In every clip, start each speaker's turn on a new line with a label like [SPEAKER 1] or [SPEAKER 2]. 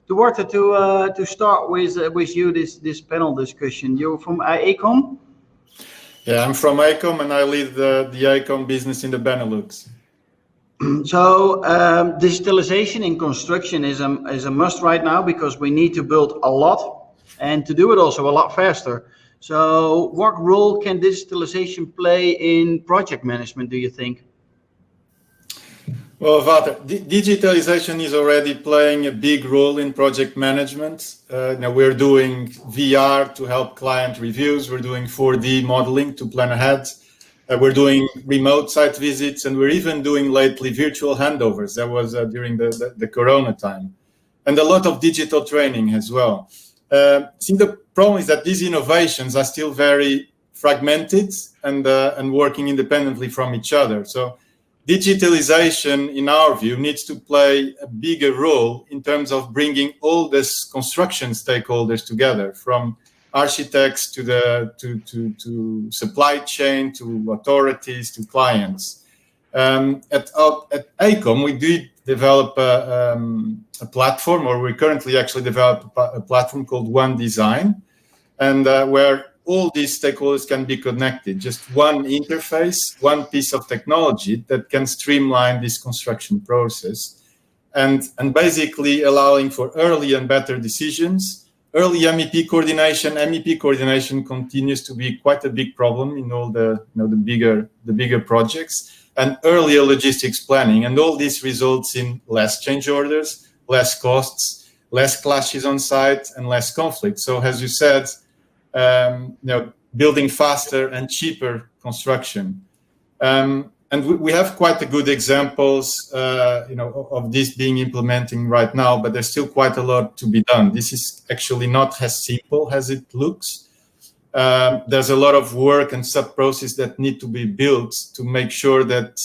[SPEAKER 1] Duarte, to start with you this panel discussion. You're from AECOM.
[SPEAKER 2] Yeah, I'm from AECOM, and I lead the AECOM business in the Benelux.
[SPEAKER 1] So digitalization in construction is a must right now, because we need to build a lot and to do it also a lot faster. So what role can digitalization play in project management, do you think?
[SPEAKER 2] Well, Wouter, digitalization is already playing a big role in project management. Now we're doing VR to help client reviews. We're doing 4D modeling to plan ahead. We're doing remote site visits, and we're even doing lately virtual handovers. That was during the Corona time. And a lot of digital training as well. I think the problem is that these innovations are still very fragmented and working independently from each other. So digitalization, in our view, needs to play a bigger role in terms of bringing all these construction stakeholders together, from architects to supply chain, to authorities, to clients. At AECOM, we did develop a platform, or we currently actually develop a platform called One Design, and where all these stakeholders can be connected. Just one interface, one piece of technology that can streamline this construction process, and basically allowing for early and better decisions. Early MEP coordination. MEP coordination continues to be quite a big problem in all the bigger projects, and earlier logistics planning. And all this results in less change orders, less costs, less clashes on site, and less conflict. So as you said, building faster and cheaper construction. And we have quite a good examples, of this being implementing right now, but there's still quite a lot to be done. This is actually not as simple as it looks. There's a lot of work and sub-process that need to be built to make sure that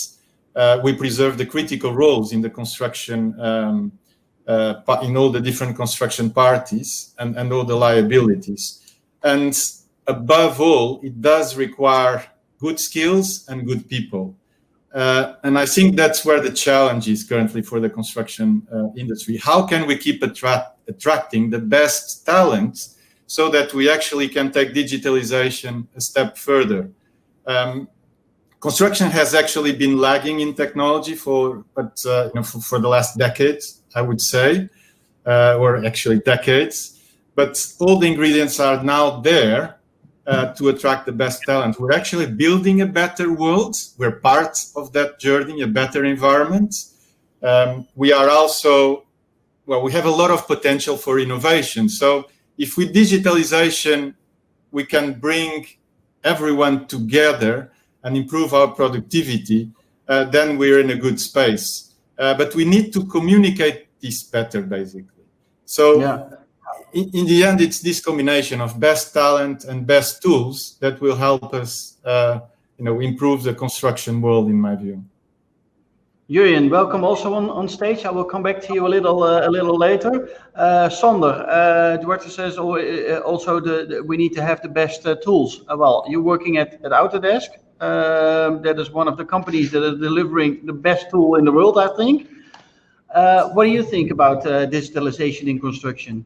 [SPEAKER 2] we preserve the critical roles in the construction, in all the different construction parties and all the liabilities. And above all, it does require good skills and good people. And I think that's where the challenge is currently for the construction industry. How can we keep attracting the best talent so that we actually can take digitalization a step further? Construction has actually been lagging in technology for the last decade, I would say, or actually decades. But all the ingredients are now there to attract the best talent. We're actually building a better world. We're part of that journey, a better environment. We are also, we have a lot of potential for innovation. So if with digitalization, we can bring everyone together and improve our productivity, then we're in a good space. But we need to communicate this better, basically. So. Yeah. In the end, it's this combination of best talent and best tools that will help us, improve the construction world, in my view.
[SPEAKER 1] Jurrian, welcome also on stage. I will come back to you a little later. Sander, Duarte says also we need to have the best tools. Well, you're working at Autodesk. That is one of the companies that is delivering the best tool in the world, I think. What do you think about digitalization in construction?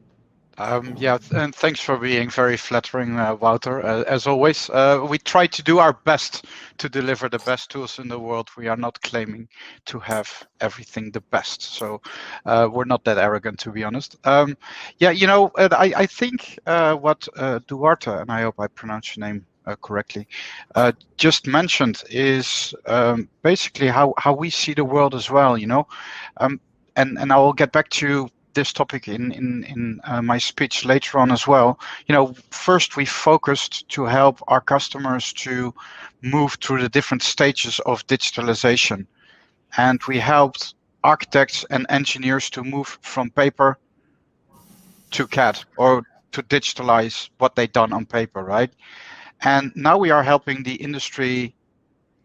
[SPEAKER 3] And thanks for being very flattering, Wouter. As always, we try to do our best to deliver the best tools in the world. We are not claiming to have everything the best, so we're not that arrogant, to be honest. I think what Duarte, and I hope I pronounced your name correctly, just mentioned is basically how we see the world as well. And I will get back to this topic in my speech later on as well. First we focused to help our customers to move through the different stages of digitalization, and we helped architects and engineers to move from paper to CAD, or to digitalize what they've done on paper, right? And now we are helping the industry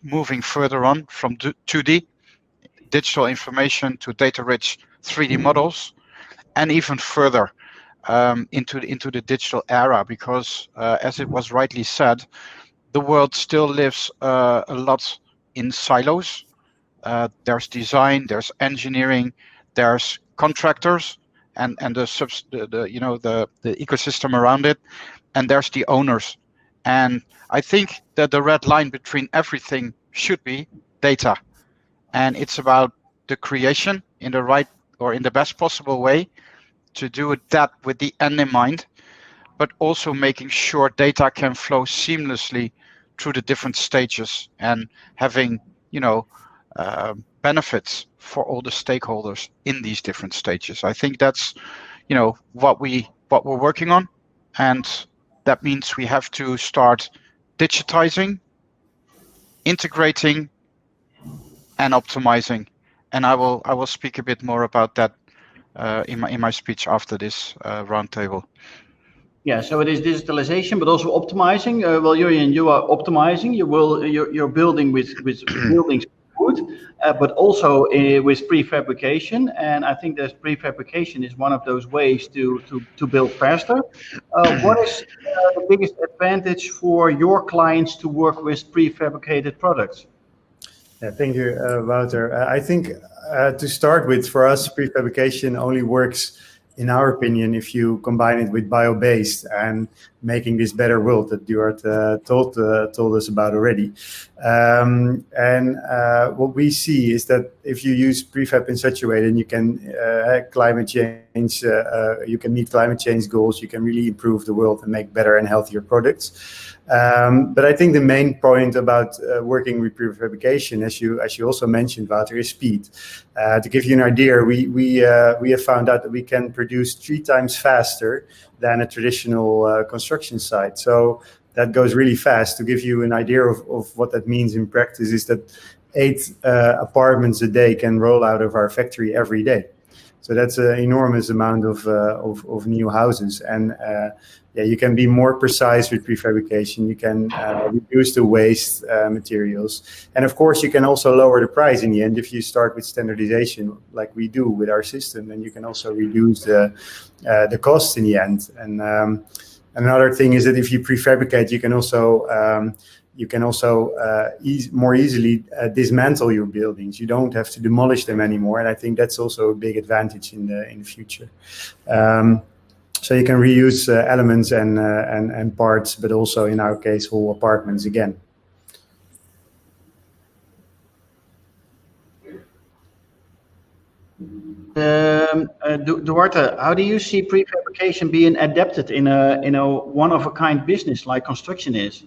[SPEAKER 3] moving further on from 2D digital information to data-rich 3D models, and even further into the digital era, because as it was rightly said, the world still lives a lot in silos. There's design, there's engineering, there's contractors, and the ecosystem around it, and there's the owners. And I think that the red line between everything should be data, and it's about the creation in the right or in the best possible way to do that with the end in mind, but also making sure data can flow seamlessly through the different stages and having benefits for all the stakeholders in these different stages. I think that's what we're working on, and that means we have to start digitizing, integrating, and optimizing. And I will speak a bit more about that in my speech after this roundtable.
[SPEAKER 1] Yeah, so it is digitalization, but also optimizing. Well, Jurrian, you are optimizing. You're building with buildings, but also with prefabrication. And I think that prefabrication is one of those ways to build faster. What is the biggest advantage for your clients to work with prefabricated products?
[SPEAKER 4] Yeah, thank you, Wouter. I think to start with, for us, prefabrication only works, in our opinion, if you combine it with bio-based and making this better world that Duarte told us about already. What we see is that if you use prefab in such a way, then you can climate change, you can meet climate change goals, you can really improve the world and make better and healthier products. But I think the main point about working with prefabrication, as you also mentioned, Wouter, is speed. To give you an idea, we have found out that we can produce 3 times faster than a traditional construction site. So that goes really fast. To give you an idea of what that means in practice is that 8 apartments a day can roll out of our factory every day. So that's an enormous amount of new houses. And you can be more precise with prefabrication. You can reduce the waste materials. And of course, you can also lower the price in the end. If you start with standardization, like we do with our system, then you can also reduce the cost in the end. And another thing is that if you prefabricate, you can also more easily dismantle your buildings. You don't have to demolish them anymore, and I think that's also a big advantage in the future. So you can reuse elements and parts, but also in our case, whole apartments again.
[SPEAKER 1] Duarte, how do you see prefabrication being adapted in a one-of-a-kind business like construction is?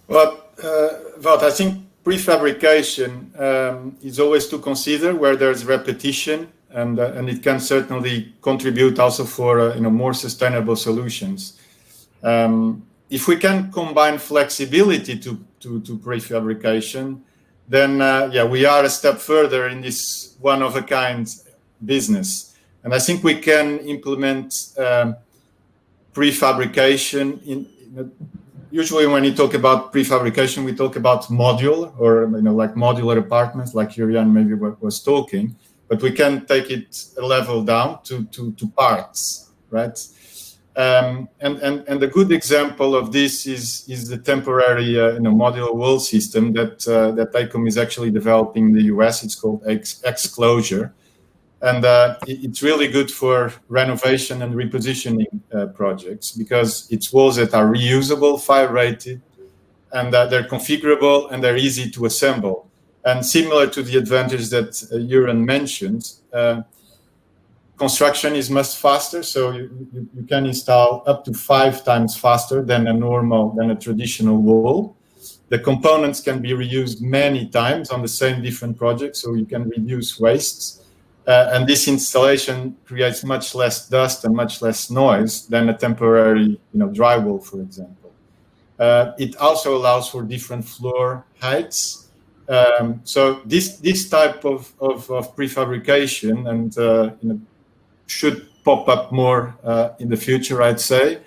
[SPEAKER 2] Well, I think prefabrication is always to consider where there's repetition, and it can certainly contribute also for more sustainable solutions. If we can combine flexibility to prefabrication, then we are a step further in this one-of-a-kind business. And I think we can implement prefabrication usually when you talk about prefabrication, we talk about module or like modular apartments, like Jurrian maybe was talking, but we can take it a level down to parts, right? And a good example of this is the temporary modular wall system that AECOM is actually developing in the US. It's called Exclosure. And it's really good for renovation and repositioning projects because it's walls that are reusable, fire rated, and they're configurable and they're easy to assemble. And similar to the advantage that Jurrian mentioned, construction is much faster, so you can install up to 5 times faster than a traditional wall. The components can be reused many times on the same different project, so you can reduce wastes. And this installation creates much less dust and much less noise than a temporary, drywall, for example. It also allows for different floor heights. So this type of prefabrication and should pop up more in the future, I'd say.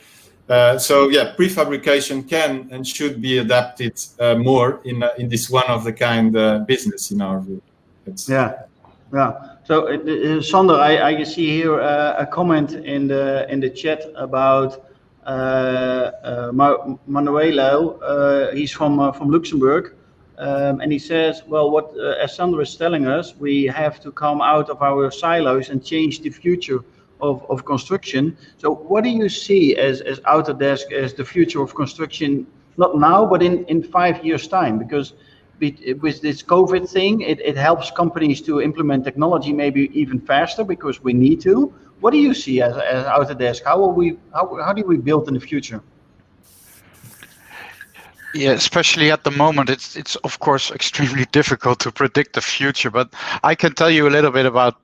[SPEAKER 2] Prefabrication can and should be adapted more in this one-of-the-kind business, in our view.
[SPEAKER 1] Yeah. So, Sander, I see here a comment in the chat about Manuelo. He's from Luxembourg. And he says, well, what as Sandra is telling us, we have to come out of our silos and change the future of construction. So what do you see as Autodesk as the future of construction, not now, but in 5 years' time? Because with this COVID thing, it helps companies to implement technology maybe even faster because we need to. What do you see as Autodesk? How do we build in the future?
[SPEAKER 3] Yeah, especially at the moment, it's of course extremely difficult to predict the future. But I can tell you a little bit about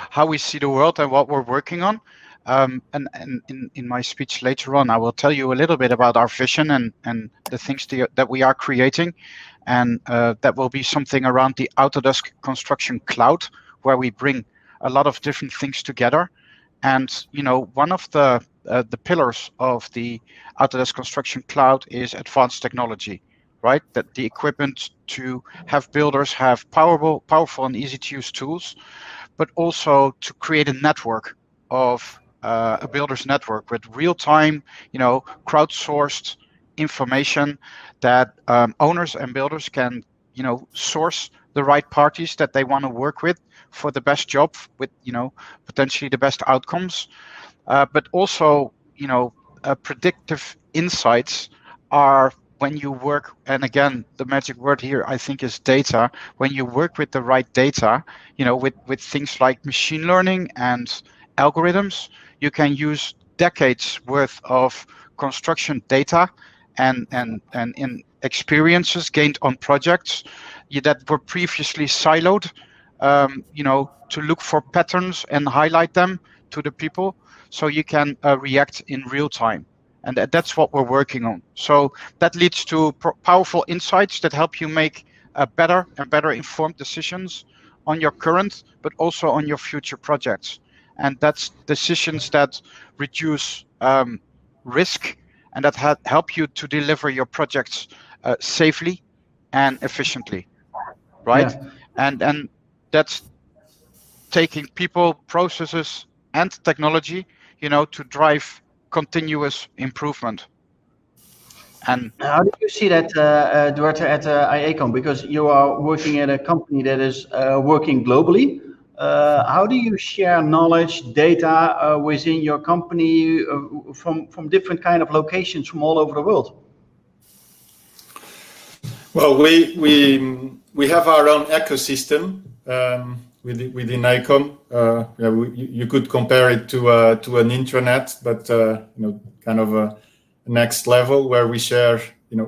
[SPEAKER 3] how we see the world and what we're working on. And in my speech later on, I will tell you a little bit about our vision and the things that we are creating, and that will be something around the Autodesk Construction Cloud, where we bring a lot of different things together. And one of the pillars of the Autodesk Construction Cloud is advanced technology, right? That the equipment to have builders have powerful and easy to use tools, but also to create a network of a builder's network with real-time, crowdsourced information that owners and builders can, source the right parties that they want to work with for the best job with, potentially the best outcomes. But also, predictive insights are when you work, and again, the magic word here, I think, is data. When you work with the right data, with things like machine learning and algorithms, you can use decades worth of construction data and experiences gained on projects that were previously siloed, to look for patterns and highlight them to the people so you can react in real time. And that's what we're working on. So that leads to powerful insights that help you make better and better informed decisions on your current, but also on your future projects. And that's decisions that reduce risk and that help you to deliver your projects safely and efficiently, right? Yeah. And that's taking people, processes, and technology, to drive continuous improvement. And
[SPEAKER 1] how do you see that, Duarte, at AECOM? Because you are working at a company that is working globally. How do you share knowledge, data within your company from different kind of locations from all over the world?
[SPEAKER 2] Well, we have our own ecosystem within AECOM. You could compare it to an intranet, but kind of a next level where we share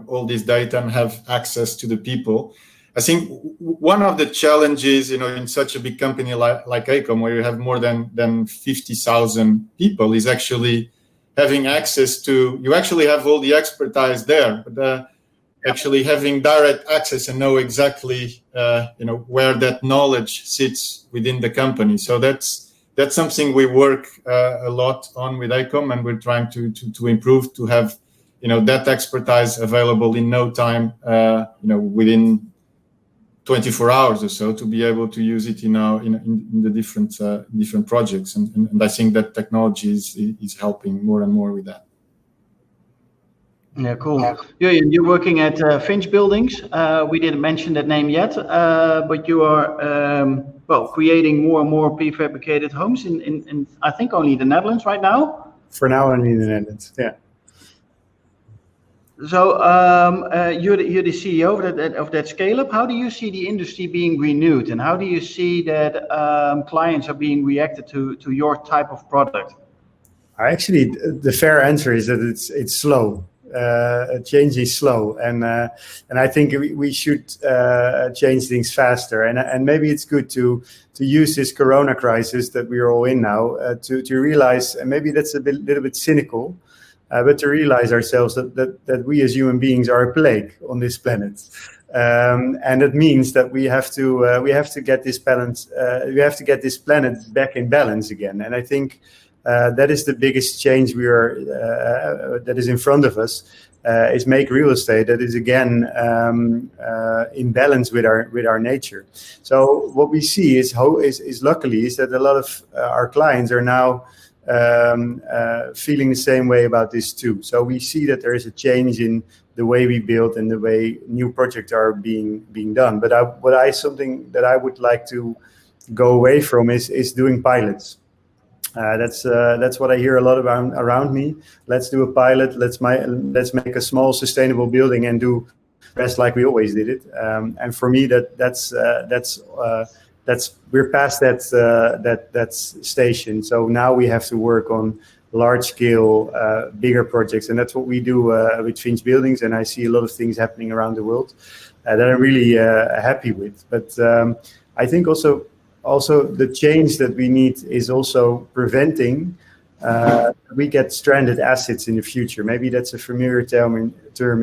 [SPEAKER 2] all this data and have access to the people. I think one of the challenges in such a big company like AECOM, where you have more than 50,000 people, is actually having access to. You actually have all the expertise there, but actually having direct access and know exactly where that knowledge sits within the company. So that's something we work a lot on with AECOM, and we're trying to improve, to have that expertise available in no time, within 24 hours or so, to be able to use it in the different projects. And I think that technology is helping more and more with that.
[SPEAKER 1] Yeah, cool. Jurrian, you're working at Finch Buildings. We didn't mention that name yet, but you are creating more and more prefabricated homes in I think only the Netherlands right now.
[SPEAKER 4] For now, only in the Netherlands. Yeah.
[SPEAKER 1] So you're the CEO of that scale up. How do you see the industry being renewed, and how do you see that clients are being reacted to your type of product?
[SPEAKER 4] Actually, the fair answer is that it's slow. Change is slow, and I think we should change things faster. And maybe it's good to use this Corona crisis that we are all in now to realize, and maybe that's a little bit cynical, but to realize ourselves that we as human beings are a plague on this planet, and it means that we have to get this balance. We have to get this planet back in balance again. And I think. That is the biggest change that is in front of us, is make real estate that is again in balance with our nature. So what we see is luckily that a lot of our clients are now feeling the same way about this too. So we see that there is a change in the way we build and the way new projects are being done. But something that I would like to go away from is doing pilots. That's what I hear a lot around me. Let's do a pilot. Let's make a small sustainable building and do rest like we always did it. And for me, that's we're past that station. So now we have to work on large scale, bigger projects, and that's what we do with Finch Buildings. And I see a lot of things happening around the world that I'm really happy with. But I think also the change that we need is also preventing we get stranded assets in the future. Maybe that's a familiar term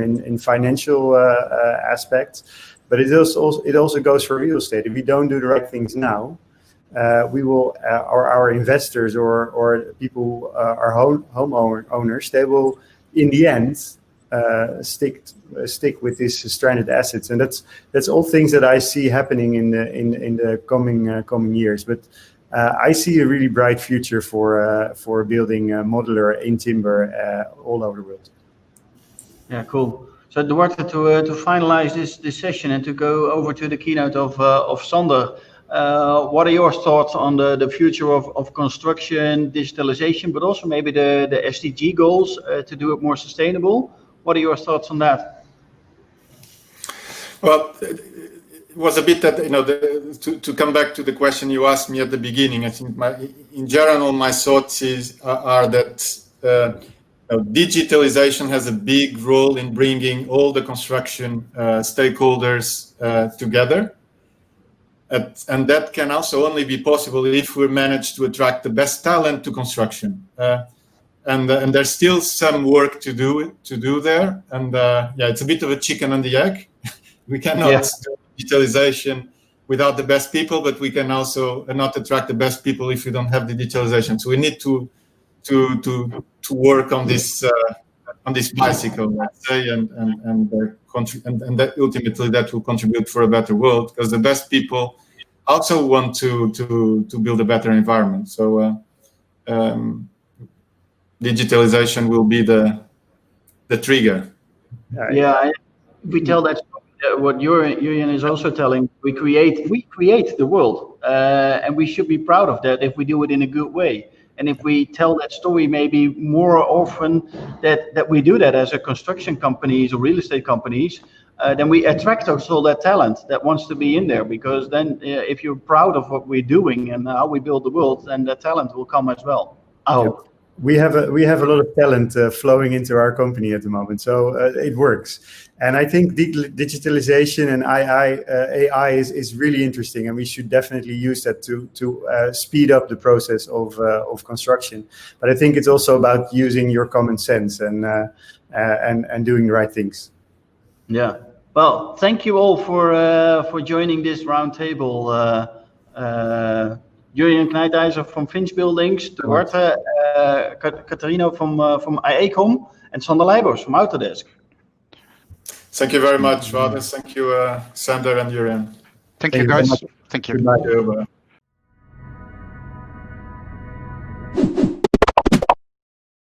[SPEAKER 4] in financial aspects, but it also goes for real estate. If we don't do the right things now, we will, or our investors or people who are homeowners, they will in the end stick with these stranded assets, and that's all things that I see happening in the coming years. But I see a really bright future for building modular in timber all over the world. Yeah,
[SPEAKER 1] cool. So Duarte, to finalize this session and to go over to the keynote of Sander, what are your thoughts on the future of construction, digitalization, but also maybe the SDG goals to do it more sustainable? What are your thoughts on that?
[SPEAKER 2] Well, it was a bit that, to come back to the question you asked me at the beginning. I think in general, my thoughts are that digitalization has a big role in bringing all the construction stakeholders together. And that can also only be possible if we manage to attract the best talent to construction. And there's still some work to do there. And it's a bit of a chicken and the egg. We cannot do digitalization without the best people, but we can also not attract the best people if we don't have the digitalization. So we need to work on this bicycle, let's say, and that ultimately that will contribute for a better world, because the best people also want to build a better environment. So digitalization will be the trigger.
[SPEAKER 1] We tell that what Jurrian is also telling. We create the world, and we should be proud of that if we do it in a good way. And if we tell that story maybe more often, that we do that as a construction companies or real estate companies, then we attract also that talent that wants to be in there. Because then if you're proud of what we're doing and how we build the world, then the talent will come as well. I hope.
[SPEAKER 4] We have a lot of talent flowing into our company at the moment, so it works. And I think digitalization and AI is really interesting, and we should definitely use that to speed up the process of construction. But I think it's also about using your common sense and doing the right things.
[SPEAKER 1] Yeah. Well, thank you all for joining this roundtable. Jurrian Knijtijzer from Finch Buildings, Duarte, Catarino from AECOM, and Sander Lijbers from Autodesk.
[SPEAKER 2] Thank you very much, Wouter. Thank you, Sander and Jurrian.
[SPEAKER 3] Thank you, guys. Thank you.
[SPEAKER 4] Goodbye.